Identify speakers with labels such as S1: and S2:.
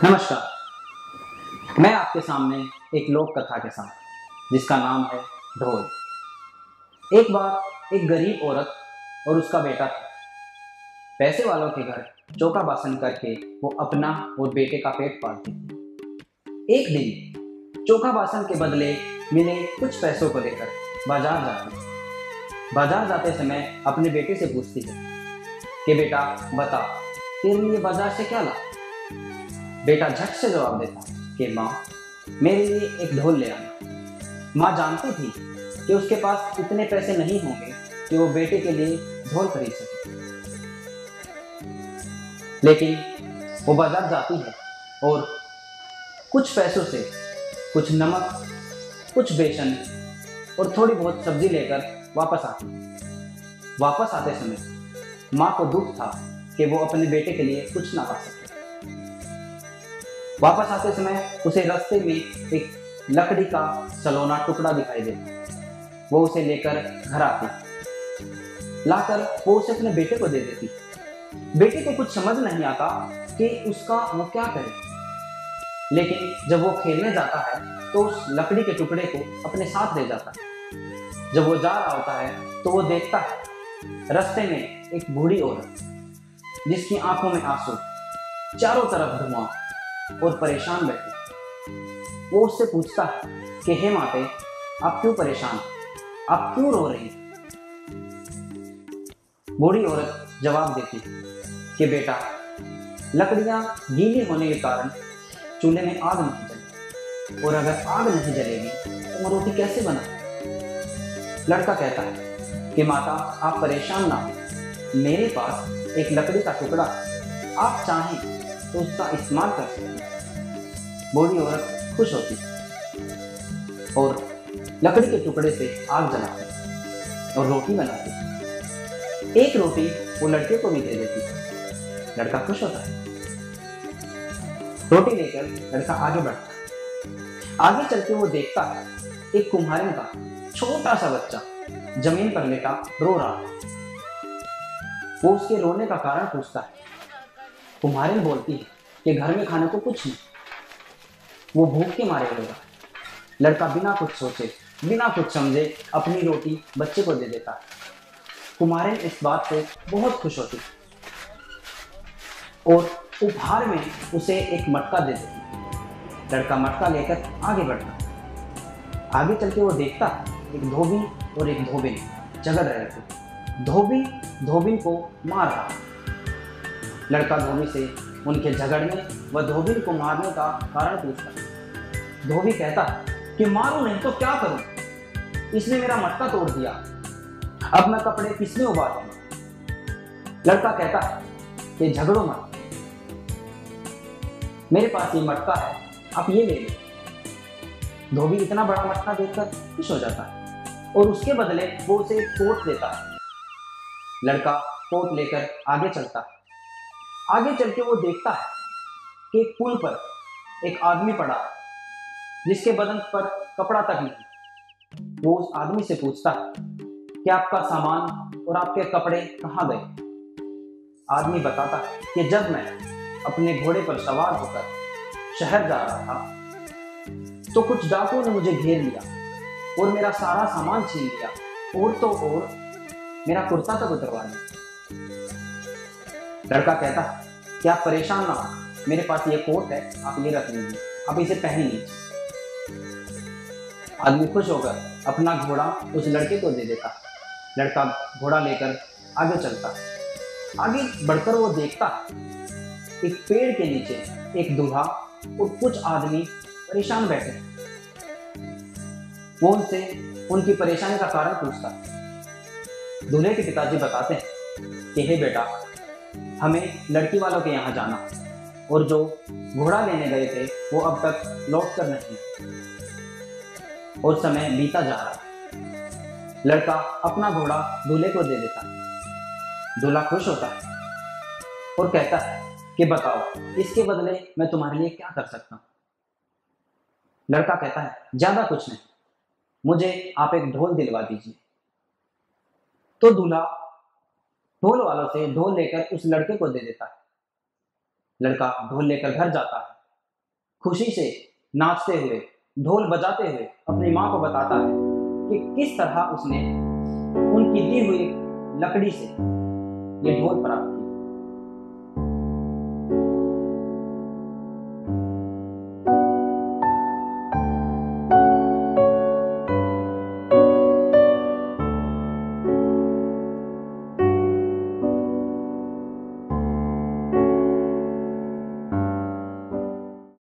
S1: नमस्कार। मैं आपके सामने एक लोक कथा के साथ जिसका नाम है ढोल। एक बार एक गरीब औरत और उसका बेटा था। पैसे वालों के घर चौका बासन करके वो अपना और बेटे का पेट पालती थी। एक दिन चौका बासन के बदले मिले कुछ पैसों को लेकर बाजार जाते समय अपने बेटे से पूछती है कि बेटा बता, तेरे लिए बाजार से क्या ला। बेटा झट से जवाब देता कि माँ, मेरे लिए एक ढोल ले आना। माँ जानती थी कि उसके पास इतने पैसे नहीं होंगे कि वो बेटे के लिए ढोल खरीद सके, लेकिन वो बाजार जाती है और कुछ पैसों से कुछ नमक, कुछ बेसन और थोड़ी बहुत सब्जी लेकर वापस आती है। वापस आते समय माँ को दुख था कि वो अपने बेटे के लिए कुछ ना ला सके। वापस आते समय उसे रास्ते में एक लकड़ी का सलोना टुकड़ा दिखाई देता। वो उसे लेकर घर आती। लाकर वो उसे अपने बेटे को दे देती। बेटे को कुछ समझ नहीं आता कि उसका वो क्या करे, लेकिन जब वो खेलने जाता है तो उस लकड़ी के टुकड़े को अपने साथ ले जाता है। जब वो जा रहा होता है तो वो देखता है रास्ते में एक बूढ़ी औरत जिसकी आंखों में आंसू, चारों तरफ धुआं और परेशान बैठी। वो उससे पूछता है कि हे माते, आप क्यों परेशान, आप क्यों रो रही। बूढ़ी औरत जवाब देती कि बेटा, लकड़ियां गीली होने के कारण चूल्हे में आग नहीं जली, और अगर आग नहीं जलेगी तो मैं रोटी कैसे बनाऊं। लड़का कहता है कि माता, आप परेशान ना हो, मेरे पास एक लकड़ी का टुकड़ा, आप चाहें तो उसका इस्तेमाल कर सकते हैं। बूढ़ी औरत खुश होती और लकड़ी के टुकड़े से आग जलाती और रोटी बनाती। एक रोटी वो लड़के को भी दे देती। लड़का खुश होता है। रोटी लेकर लड़का आगे बढ़ता है। आगे चल के वो देखता है एक कुम्हारिन का छोटा सा बच्चा जमीन पर लेटा रो रहा है। वो उसके रोने का कारण पूछता है। कुम्हारिन बोलती है कि घर में खाने को कुछ नहीं, वो भूख के मारे होगा। लड़का बिना कुछ सोचे, बिना कुछ समझे अपनी रोटी बच्चे को दे देता है। कुम्हारिन इस बात से बहुत खुश होती और उपहार में उसे एक मटका दे देती। लड़का मटका लेकर आगे बढ़ता। आगे चल के वो देखता एक धोबी और एक धोबिन झगड़ रहे थे। धोबी धोबिन को मार रहा। लड़का धोबी से उनके झगड़ने व धोबी को मारने का कारण पूछता। धोबी कहता कि मारूं नहीं तो क्या करूं, इसने मेरा मटका तोड़ दिया, अब मैं कपड़े किसमें उबालूंगा। लड़का कहता कि झगड़ो मत, मेरे पास ये मटका है, आप ये ले लो। धोबी इतना बड़ा मटका देखकर खुश हो जाता है और उसके बदले वो उसे एक कोट देता है। लड़का कोट लेकर आगे चलता है। आगे चल के वो देखता है कि एक पुल पर एक आदमी पड़ा है जिसके बदन पर कपड़ा तक नहीं। वो उस आदमी से पूछता है कि आपका सामान और आपके कपड़े कहाँ गए। आदमी बताता है कि जब मैं अपने घोड़े पर सवार होकर शहर जा रहा था तो कुछ डाकुओं ने मुझे घेर लिया और मेरा सारा सामान छीन लिया, और तो और मेरा कुर्ता तक उतरवा लिया। लड़का कहता कि आप परेशान ना हो, मेरे पास ये कोट है, आप ये रख लीजिए, आप इसे पहन लीजिए। आदमी खुश होकर अपना घोड़ा उस लड़के को दे देता। लड़का घोड़ा लेकर आगे चलता। आगे बढ़कर वो देखता एक पेड़ के नीचे एक दूल्हा और कुछ आदमी परेशान बैठे। वो उनसे उनकी परेशानी का कारण पूछता। दूल्हे के पिताजी बताते हैं कि हे बेटा, हमें लड़की वालों के यहाँ जाना, और जो घोड़ा लेने गए थे वो अब तक लौट कर नहीं आए और समय बीता जा रहा है। लड़का अपना घोड़ा दूल्हे को दे देता। दूल्हा खुश होता है और कहता है कि बताओ, इसके बदले मैं तुम्हारे लिए क्या कर सकता हूँ। लड़का कहता है ज्यादा कुछ नहीं, मुझे आप एक ढोल दिलवा दीजिए। तो दूल्हा ढोल वालों से ढोल लेकर उस लड़के को दे देता है। लड़का ढोल लेकर घर जाता है खुशी से नाचते हुए, ढोल बजाते हुए अपनी माँ को बताता है कि किस तरह उसने उनकी दी हुई लकड़ी से ये ढोल प्राप्त किया।